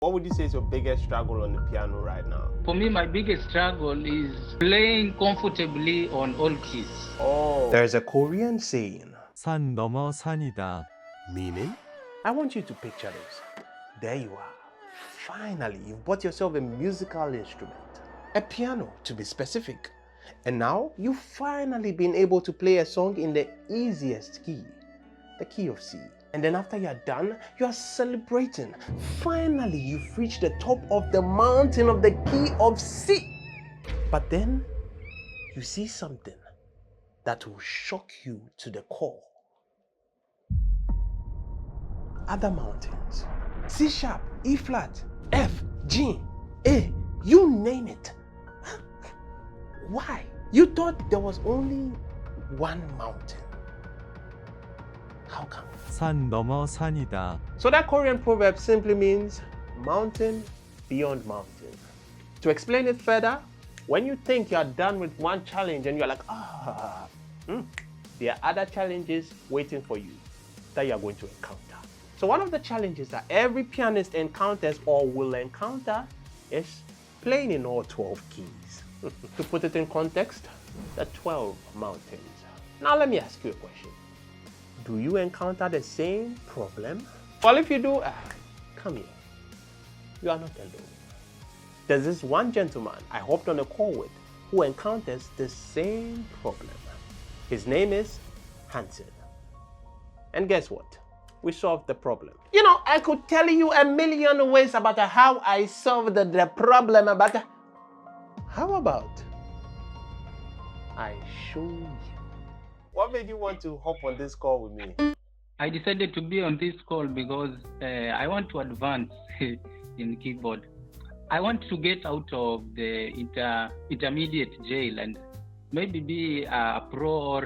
What would you say is your biggest struggle on the piano right now? For me, my biggest struggle is playing comfortably on all keys. Oh, there's a Korean saying, 산 넘어 산이다. meaning? I want you to picture this. There you are. Finally, you've bought yourself a musical instrument, a piano to be specific. And now you've finally been able to play a song in the easiest key, the key of C. And then after you're done, you're celebrating. Finally, you've reached the top of the mountain of the key of C. But then you see something that will shock you to the core. Other mountains. C sharp, E flat, F, G, A, you name it. Why? You thought there was only one mountain. How come? 산 넘어 산이다. So that Korean proverb simply means mountain beyond mountain. To explain it further, when you think you're done with one challenge and you're like, there are other challenges waiting for you that you're going to encounter. So one of the challenges that every pianist encounters or will encounter is playing in all 12 keys. To put it in context, the 12 mountains. Now let me ask you a question. Do you encounter the same problem? Well, if you do, come here. You are not alone. There's this one gentleman I hopped on a call with who encounters the same problem. His name is Hansen. And guess what? We solved the problem. You know, I could tell you a million ways about how I solved the problem, but how about I show you? What made you want to hop on this call with me? I decided to be on this call because I want to advance in keyboard. I want to get out of the intermediate jail and maybe be a pro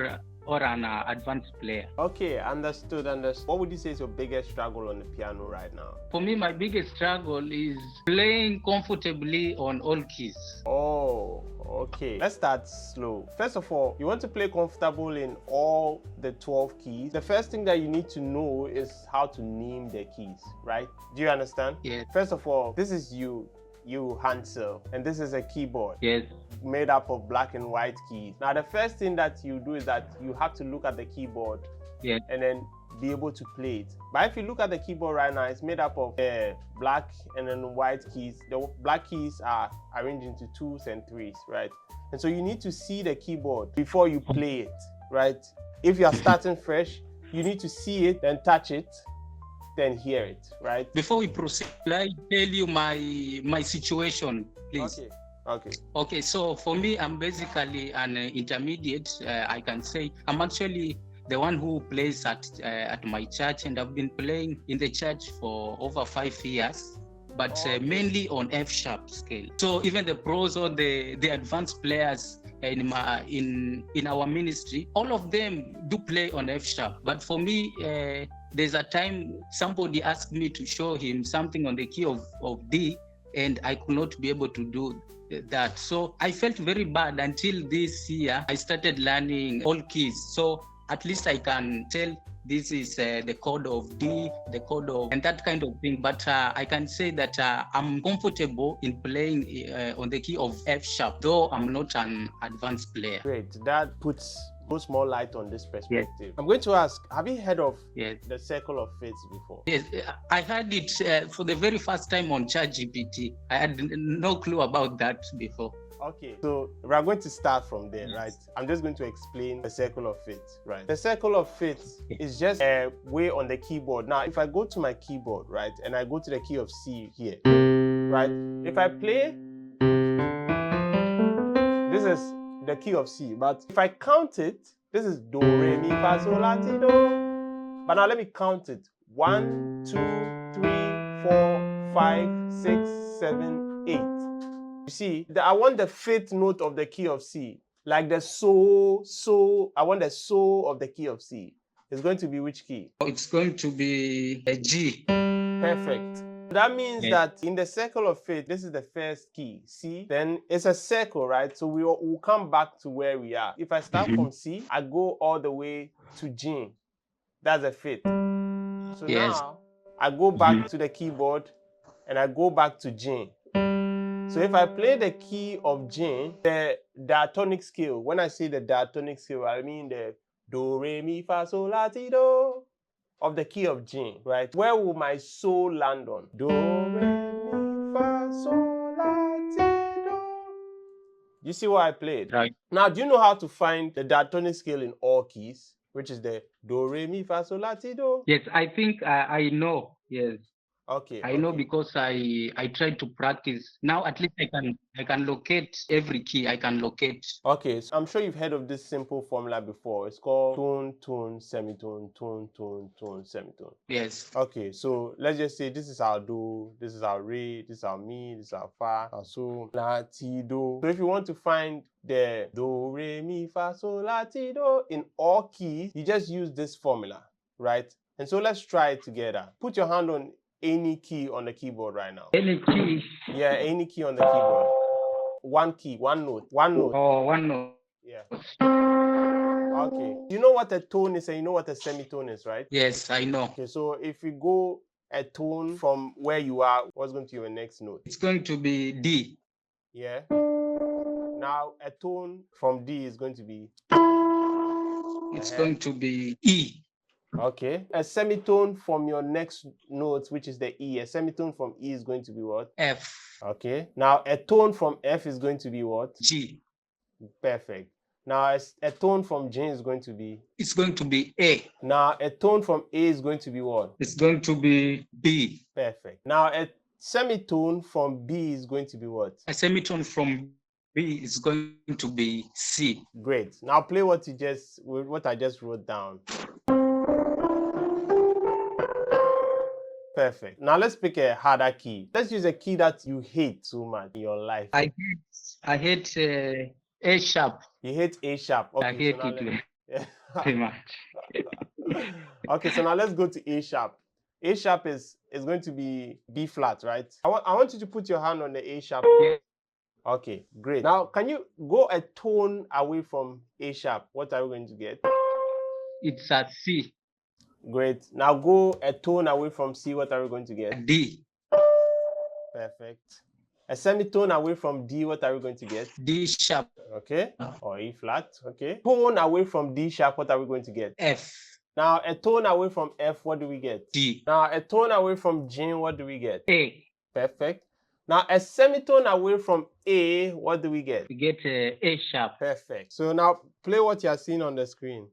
or an advanced player. Okay, understood. What would you say is your biggest struggle on the piano right now? For me, my biggest struggle is playing comfortably on all keys. Oh, okay. Let's start slow. First of all, you want to play comfortable in all the 12 keys. The first thing that you need to know is how to name the keys, right? Do you understand? Yes. First of all, this is you Hansel, and this is a keyboard. Yes. Made up of black and white keys. Now, the first thing that you do is that you have to look at the keyboard, yes, and then be able to play it. But if you look at the keyboard right now, it's made up of black and then white keys. The black keys are arranged into 2s and 3s, right? And so you need to see the keyboard before you play it, right? If you are starting fresh, you need to see it, then touch it, then hear it, right? Before we proceed, I tell you my situation, please. Okay. So for me, I'm basically an intermediate. I can say I'm actually the one who plays at my church, and I've been playing in the church for over 5 years, but mainly on F sharp scale. So even the pros or the advanced players in our ministry, all of them do play on F sharp. But for me, there's a time somebody asked me to show him something on the key of D, and I could not be able to do that. So I felt very bad until this year I started learning all keys. So at least I can tell this is the chord of D, the chord of, and that kind of thing. But I can say that I'm comfortable in playing on the key of F sharp, though I'm not an advanced player. Great. That puts more light on this perspective. Yes. I'm going to ask, have you heard of the circle of fifths before? Yes, I heard it for the very first time on ChatGPT. I had no clue about that before. Okay, so we're going to start from there, right? I'm just going to explain the circle of fifths, right? The circle of fifths is just a way on the keyboard. Now, if I go to my keyboard, right, and I go to the key of C here, right? If I play, this is the key of C, but if I count it, this is Do, Re, Mi, Fa, Sol, La, Ti, Do. But now let me count it. 1, 2, 3, 4, 5, 6, 7, 8. You see, I want the fifth note of the key of C, like the so. I want the so of the key of C. It's going to be which key? It's going to be a G. Perfect. That means that in the circle of fifths, this is the first key, C. Then it's a circle, right? So we'll come back to where we are. If I start from C, I go all the way to G. That's a fifth. So now I go back to the keyboard and I go back to G. So if I play the key of G, the diatonic scale, when I say the diatonic scale, I mean the do, re, mi, fa, sol, la, ti, do of the key of G, right? Where will my soul land on? Do, re, mi, fa, sol, la, ti, do. You see what I played? Right. Now, do you know how to find the diatonic scale in all keys, which is the do, re, mi, fa, sol, la, ti, do? Yes, I think I know. Yes. Okay. I know because I tried to practice. Now at least I can locate every key. I can locate. Okay, so I'm sure you've heard of this simple formula before. It's called tone, tone, semitone, tone, tone, tone, semitone. Yes. Okay, so let's just say this is our do, this is our re, this is our mi, this is our fa, our sol, la, ti, do. So if you want to find the do, re, mi, fa, sol, la, ti, do in all keys, you just use this formula, right? And so let's try it together. Put your hand on any key on the keyboard right now. Any key. Yeah, any key on the keyboard. One key, one note, one note. Oh, one note. Yeah. Okay. You know what a tone is and you know what a semitone is, right? Yes, I know. Okay, so if we go a tone from where you are, what's going to be your next note? It's going to be D. Yeah. Now a tone from D is going to be. It's going to be E. Okay. A semitone from your next note, which is the E. A semitone from E is going to be what? F. Okay. Now a tone from F is going to be what? G. Perfect. Now a tone from G is going to be. It's going to be A. Now a tone from A is going to be what? It's going to be B. Perfect. Now a semitone from B is going to be what? A semitone from B is going to be C. Great. Now play what I just wrote down. Perfect. Now let's pick a harder key. Let's use a key that you hate so much in your life. I hate A sharp. You hate A sharp. Okay, I hate so it yeah. very much. Okay, so now let's go to A sharp. A sharp is going to be B flat, right? I want you to put your hand on the A sharp. Yeah. Okay, great. Now, can you go a tone away from A sharp? What are we going to get? It's a C. Great. Now go a tone away from C. What are we going to get? D. Perfect. A semitone away from D. What are we going to get? D sharp. Okay. Or E flat. Okay. Tone away from D sharp. What are we going to get? F. Now a tone away from F. What do we get? G. Now a tone away from G. What do we get? A. Perfect. Now a semitone away from A. What do we get? We get A sharp. Perfect. So now play what you are seeing on the screen.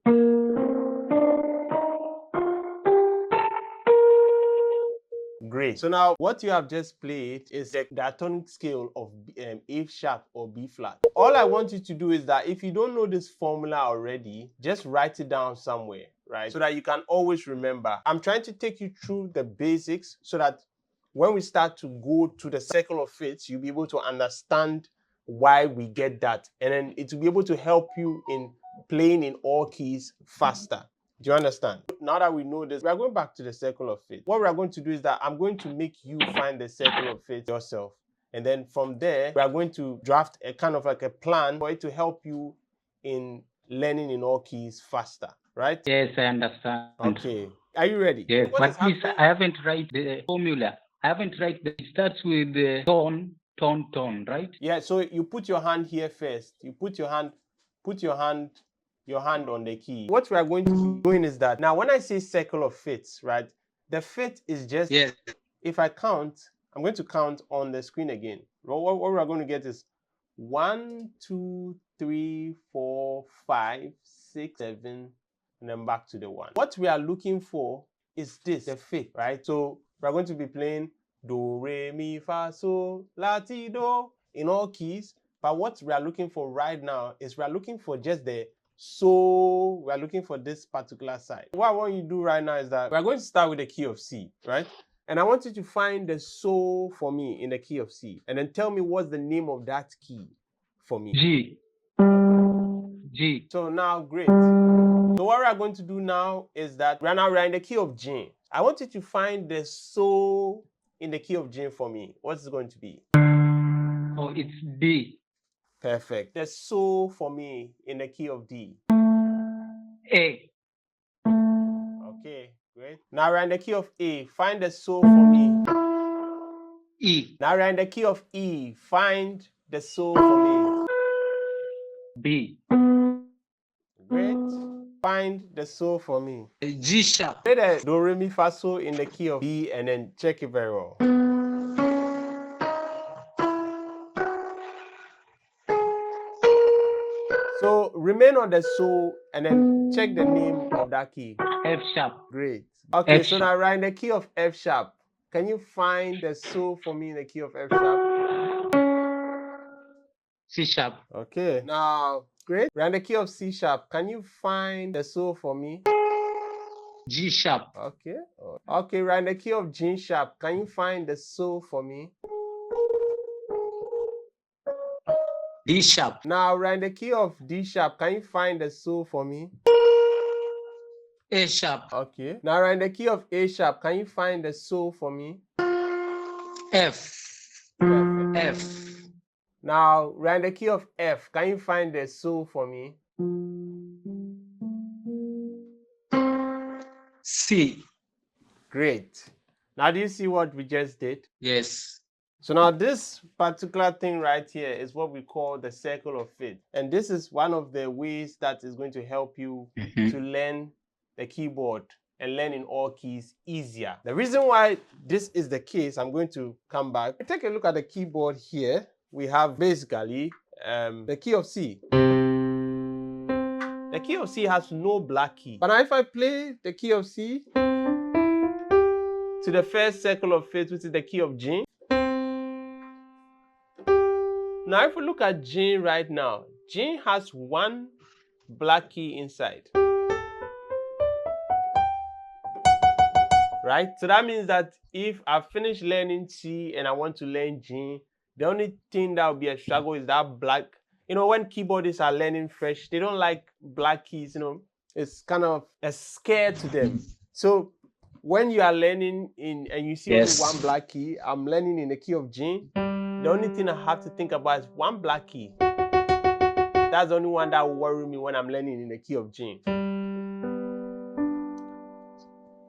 Great. So now what you have just played is the diatonic scale of A sharp or B flat. All I want you to do is that if you don't know this formula already, just write it down somewhere, right? So that you can always remember. I'm trying to take you through the basics so that when we start to go to the circle of fifths, you'll be able to understand why we get that. And then it will be able to help you in playing in all keys faster. Do you understand? Now that we know this, we are going back to the circle of fifths. What we are going to do is that I'm going to make you find the circle of fifths yourself. And then from there, we are going to draft a kind of like a plan for it to help you in learning in all keys faster, right? Yes, I understand. Okay. Are you ready? Yes, What but is please, happening? I haven't write the formula. I haven't write it starts with the tone, right? Yeah, so you put your hand here first. You put your hand on the key. What we are going to be doing is that now when I say circle of fifths, right? The fifth is just, Yes. if I count, I'm going to count on the screen again. What we are going to get is 1, 2, 3, 4, 5, 6, 7, and then back to the 1. What we are looking for is this, the fifth, right? So we are going to be playing do, re, mi, fa, sol, la, ti, do in all keys. But what we are looking for right now is we are looking for just the so we are looking for this particular side. What I want you to do right now is that we are going to start with the key of C, right? And I want you to find the so for me in the key of C. And then tell me what's the name of that key for me. G. G. So now, great. So what we are going to do now is that we are in the key of G. I want you to find the so in the key of G for me. What's it going to be? Oh, it's D. Perfect. The so for me in the key of D. A. Okay, great. Now we're in the key of A. Find the so for me. E. Now we're in the key of E. Find the so for me. B. Great. Find the so for me. G sharp. Play the do re mi fa so in the key of B and then check it very well. So remain on the so and then check the name of that key. F sharp. Great. Okay, F so now we're in the key of F sharp. Can you find the so for me in the key of F sharp? C sharp. Okay. Now, great. We're in the key of C sharp. Can you find the so for me? G sharp. Okay. Okay, we're in the key of G sharp. Can you find the so for me? D sharp. Now we're in the key of D sharp. Can you find the so for me? A sharp. Okay. Now we're in the key of A sharp. Can you find the so for me? F. Perfect. F. Now we're in the key of F. Can you find the so for me? C. Great. Now do you see what we just did? Yes. So now this particular thing right here is what we call the circle of fifth. And this is one of the ways that is going to help you to learn the keyboard and learn in all keys easier. The reason why this is the case, I'm going to come back. Take a look at the keyboard here. We have basically the key of C. The key of C has no black key. But now if I play the key of C to the first circle of fifth, which is the key of G. Now if we look at G right now, G has one black key inside. Right? So that means that if I finish learning C and I want to learn G, the only thing that will be a struggle is that black. You know, when keyboardists are learning fresh, they don't like black keys, you know. It's kind of a scare to them. So when you are learning and you see only one black key, I'm learning in the key of G. The only thing I have to think about is one black key. That's the only one that will worry me when I'm learning in the key of G.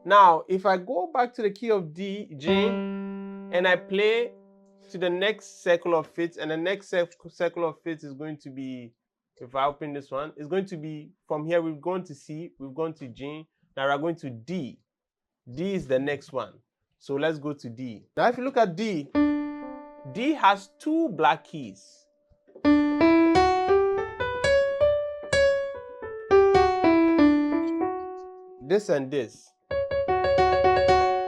Now, if I go back to the key of G, and I play to the next circle of fifths, and the next circle of fifths is going to be, if I open this one, it's going to be from here, we've gone to C, we've gone to G, now we're going to D. D is the next one. So let's go to D. Now, if you look at D, D has two black keys. This and this.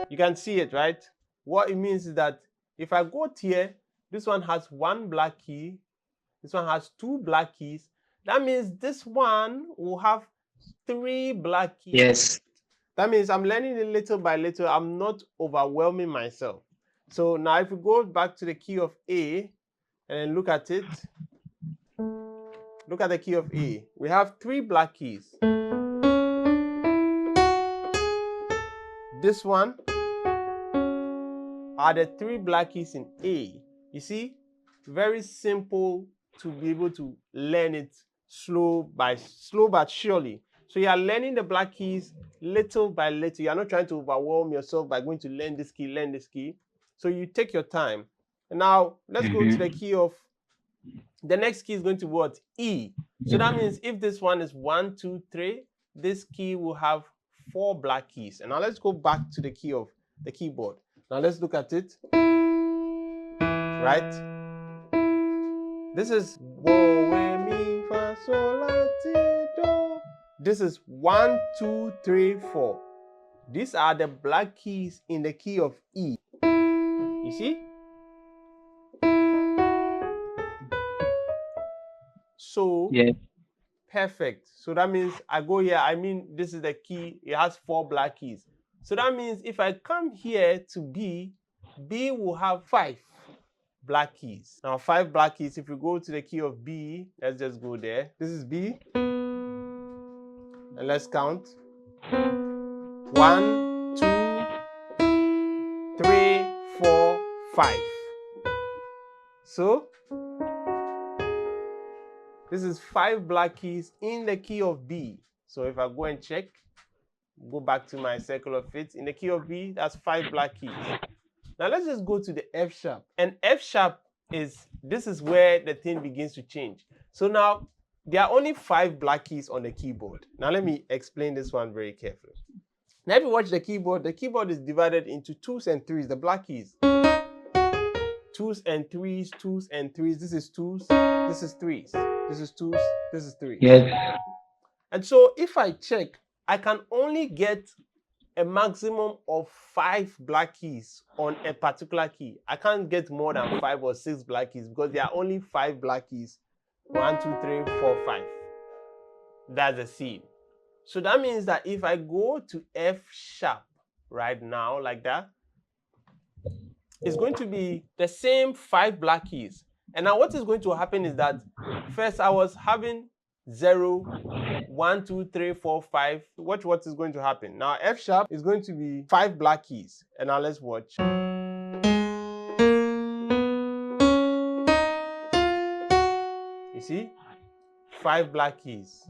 You can see it, right? What it means is that if I go here, this one has one black key, this one has two black keys. That means this one will have three black keys. Yes. That means I'm learning it little by little. I'm not overwhelming myself. So now if we go back to the key of A and then look at it, look at the key of A. We have three black keys. This one are the three black keys in A. You see, very simple to be able to learn it slow but surely. So you are learning the black keys little by little. You are not trying to overwhelm yourself by going to learn this key. So you take your time. And now let's go to the key of, the next key is going to be what? E. So that means if this one is 1, 2, 3, this key will have 4 black keys. And now let's go back to the key of the keyboard. Now let's look at it. Right? This is do, re, mi, fa, sol, la, ti, do. This is 1, 2, 3, 4. These are the black keys in the key of E. You see? So, yes. Perfect. So that means I go here, I mean, this is the key. It has 4 black keys. So that means if I come here to B, B will have 5 black keys. Now 5 black keys, if you go to the key of B, let's just go there. This is B. And let's count. 1, 2, 3, 4, 5. So this is 5 black keys in the key of B. So if I go and check, go back to my circle of fifths. In the key of B, that's 5 black keys. Now let's just go to the F sharp. And F sharp this is where the thing begins to change. So now there are only 5 black keys on the keyboard. Now let me explain this one very carefully. Now if you watch the keyboard is divided into 2s and 3s, the black keys. 2s and 3s, 2s and 3s. This is 2s, this is 3s. This is 2s, this is 3s. Yes. And so if I check, I can only get a maximum of 5 black keys on a particular key. I can't get more than 5 or 6 black keys because there are only 5 black keys. 1, 2, 3, 4, 5. That's the C. So that means that if I go to F sharp right now, like that, it's going to be the same 5 black keys. And now what is going to happen is that first I was having 0, 1, 2, 3, 4, 5. Watch what is going to happen. Now F sharp is going to be 5 black keys. And now let's watch. You see? 5 black keys.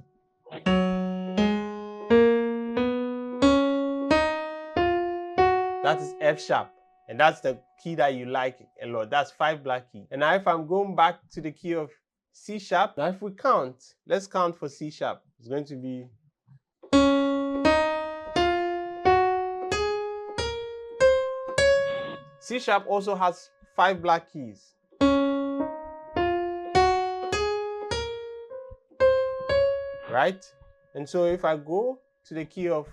That is F sharp. And that's the key that you like a lot. That's 5 black keys. And now if I'm going back to the key of C sharp, now if we count, let's count for C sharp. It's going to be C sharp also has 5 black keys. Right? And so if I go to the key of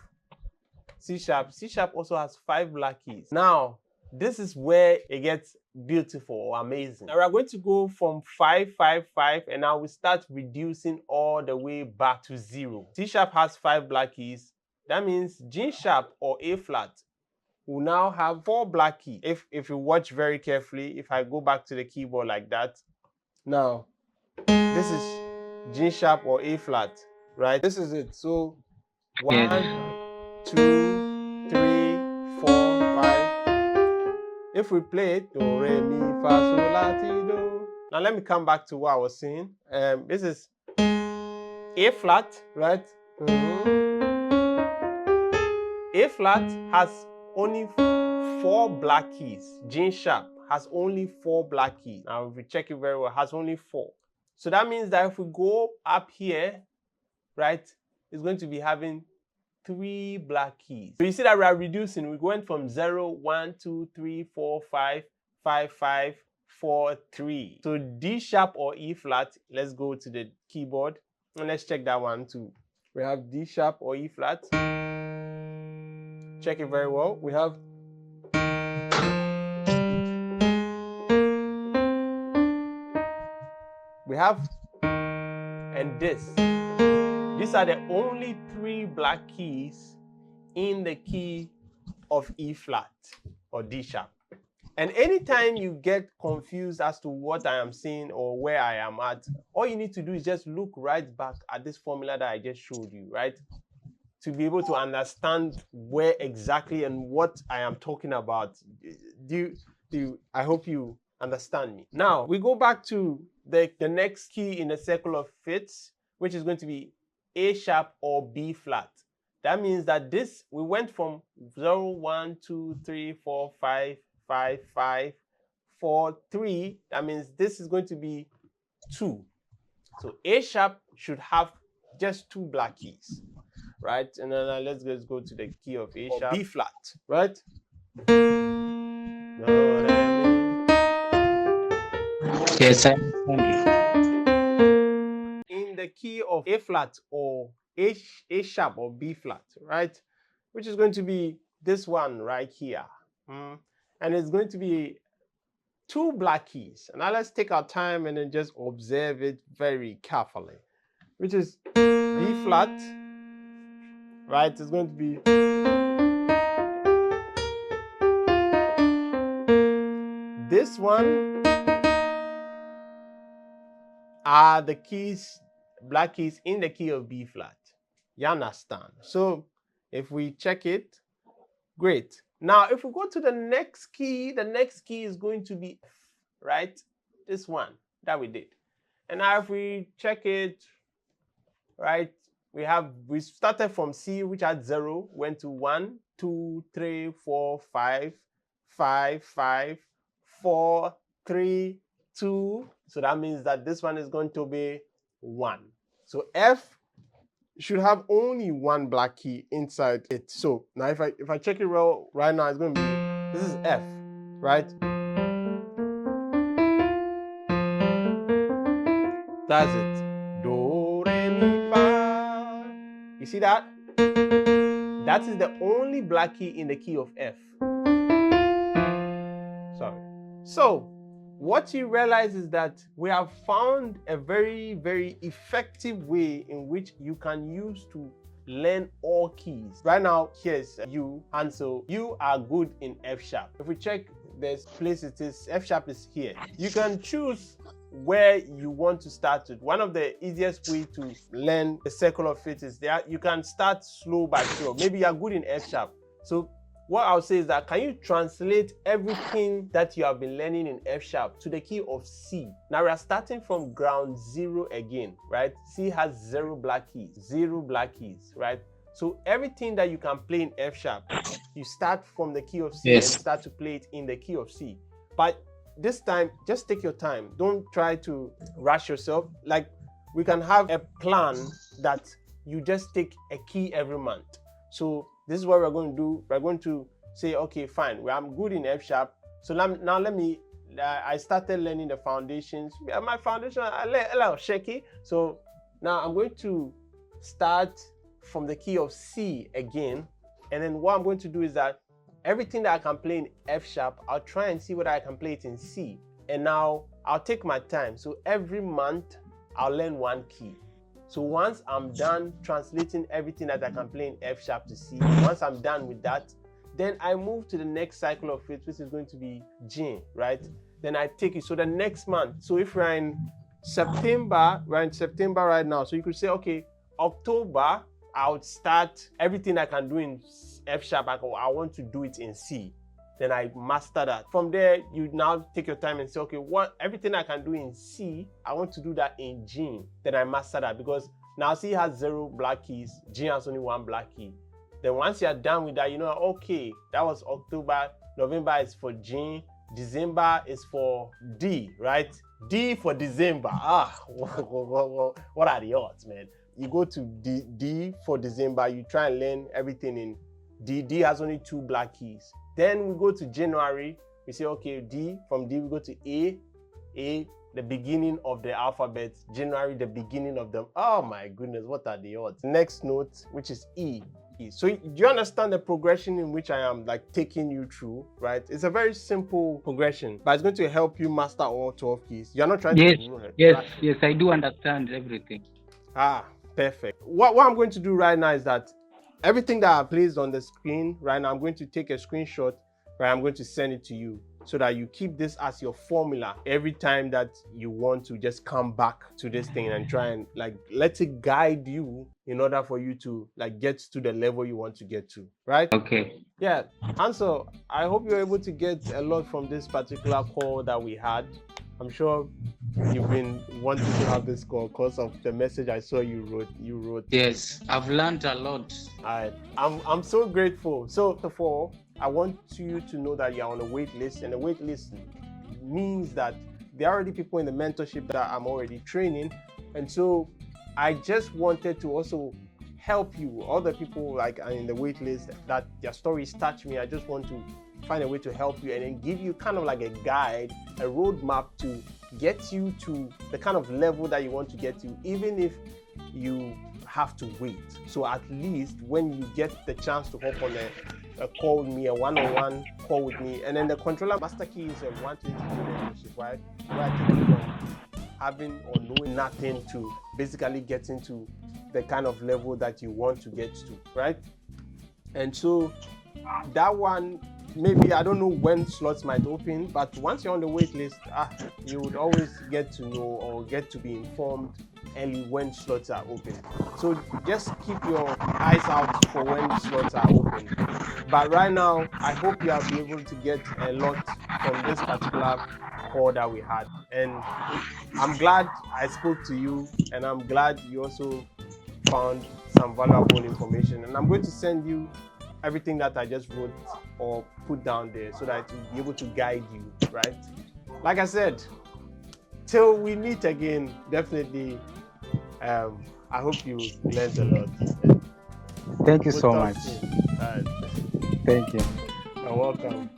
C sharp also has 5 black keys. Now, this is where it gets beautiful or amazing. Now we're going to go from 5, 5, 5, and now we start reducing all the way back to 0. C sharp has 5 black keys. That means G sharp or A flat will now have 4 black keys. If you watch very carefully, if I go back to the keyboard like that, now this is G sharp or A flat, right? This is it. So 1, 2, 3, 4, 5. If we play it, do, re, mi, fa, sol, la, ti, do. Now let me come back to what I was saying. This is A flat, right? A flat has only 4 black keys. G sharp has only 4 black keys. Now if we check it very well, it has only 4. So that means that if we go up here, right, it's going to be having 3 black keys. So you see that we are reducing. We went from 0, 1, 2, 3, 4, 5, 5, 5, 4, 3. So D sharp or E flat, let's go to the keyboard and let's check that one too. We have D sharp or E flat. Check it very well. We have and this. These are the only 3 black keys in the key of E flat or D sharp. And anytime you get confused as to what I am saying or where I am at, all you need to do is just look right back at this formula that I just showed you, right? To be able to understand where exactly and what I am talking about. I hope you understand me. Now, we go back to the next key in the circle of fifths, which is going to be A sharp or B flat. That means that we went from 0, 1, 2, 3, 4, 5, 5, 5, 4, 3. That means this is going to be 2. So A sharp should have just 2 black keys, right? And then let's just go to the key of A sharp, B flat, right? Yes, I understand. In the key of A flat or A sharp or B flat, right? Which is going to be this one right here. And it's going to be 2 black keys. And now let's take our time and then just observe it very carefully. Which is B flat, right? It's going to be this one are the keys, black keys in the key of B flat. You understand? So if we check it, great. Now if we go to the next key is going to be F, right? This one that we did. And now if we check it, right, we started from C, which had 0, went to 1, 2, 3, 4, 5, 5, 5, 4, 3, 2. So that means that this one is going to be 1. So F should have only one black key inside it. So now if I check it right now, it's going to be, this is F, right? That's it. Do, re, mi, fa. You see that? That is the only black key in the key of F. Sorry. So what you realize is that we have found a very, very effective way in which you can use to learn all keys. Right now, here's you, and so you are good in F sharp. If we check this place, it is F sharp is here. You can choose where you want to start with. One of the easiest way to learn the circle of fifth is there. You can start slow but sure. Maybe you are good in F sharp. So what I'll say is that, can you translate everything that you have been learning in F sharp to the key of C? Now we are starting from ground zero again, right? C has 0 black keys, 0 black keys, right? So everything that you can play in F sharp, you start from the key of C and start to play it in the key of C. But this time, just take your time. Don't try to rush yourself. Like, we can have a plan that you just take a key every month. So this is what we're going to do. We're going to say, okay, fine, well, I'm good in F sharp. So now let me, I started learning the foundations. My foundation, a little shaky. So now I'm going to start from the key of C again. And then what I'm going to do is that everything that I can play in F sharp, I'll try and see whether I can play it in C. And now I'll take my time. So every month, I'll learn one key. So once I'm done translating everything that I can play in F sharp to C, once I'm done with that, then I move to the next cycle of it, which is going to be G, right? Then I take it. So the next month, so if we're in September, right now, so you could say, okay, October, I would start everything I can do in F sharp. I want to do it in C. Then I master that. From there, you now take your time and say, okay, everything I can do in C, I want to do that in G. Then I master that, because now C has 0 black keys, G has only 1 black key. Then once you're done with that, you know, okay, that was October, November is for G, December is for D, right? D for December. What are the odds, man? You go to D for December, you try and learn everything in D. D has only 2 black keys. Then we go to January, we say, okay, D, from D we go to A, the beginning of the alphabet, January, the beginning of them. Oh my goodness, what are the odds? Next note, which is E. So do you understand the progression in which I am like taking you through, right? It's a very simple progression, but it's going to help you master all 12 keys. You're not trying to... Yes, I do understand everything. Perfect. What I'm going to do right now is that everything that I've placed on the screen right now, I'm going to take a screenshot, right? I'm going to send it to you so that you keep this as your formula every time that you want to just come back to this thing and try and like let it guide you in order for you to like get to the level you want to get to, right? Okay. Yeah. And so I hope you're able to get a lot from this particular call that we had. I'm sure you've been wanting to have this call because of the message I saw you wrote. Yes, I've learned a lot. I'm so grateful. So first of all, I want you to know that you're on a wait list, and a wait list means that there are already people in the mentorship that I'm already training. And so I just wanted to also help you, all the people like in the wait list that their stories touch me. I just want to find a way to help you and then give you kind of like a guide, a roadmap to get you to the kind of level that you want to get to, even if you have to wait. So at least when you get the chance to hop on a call with me, a one-on-one call with me, and then the controller master key is a 120 relationship, right? Where I take you from having or knowing nothing to basically getting to the kind of level that you want to get to, right? And so that one, maybe I don't know when slots might open, but once you're on the wait list, you would always get to know or get to be informed early when slots are open. So just keep your eyes out for when slots are open. But right now, I hope you have been able to get a lot from this particular call that we had. And I'm glad I spoke to you, and I'm glad you also found some valuable information. And I'm going to send you everything that I just wrote or put down there so that it will be able to guide you, right? Like I said, till we meet again, definitely, I hope you learned a lot. Thank you We'll so talk much. soon. All right. Thank you. You're welcome.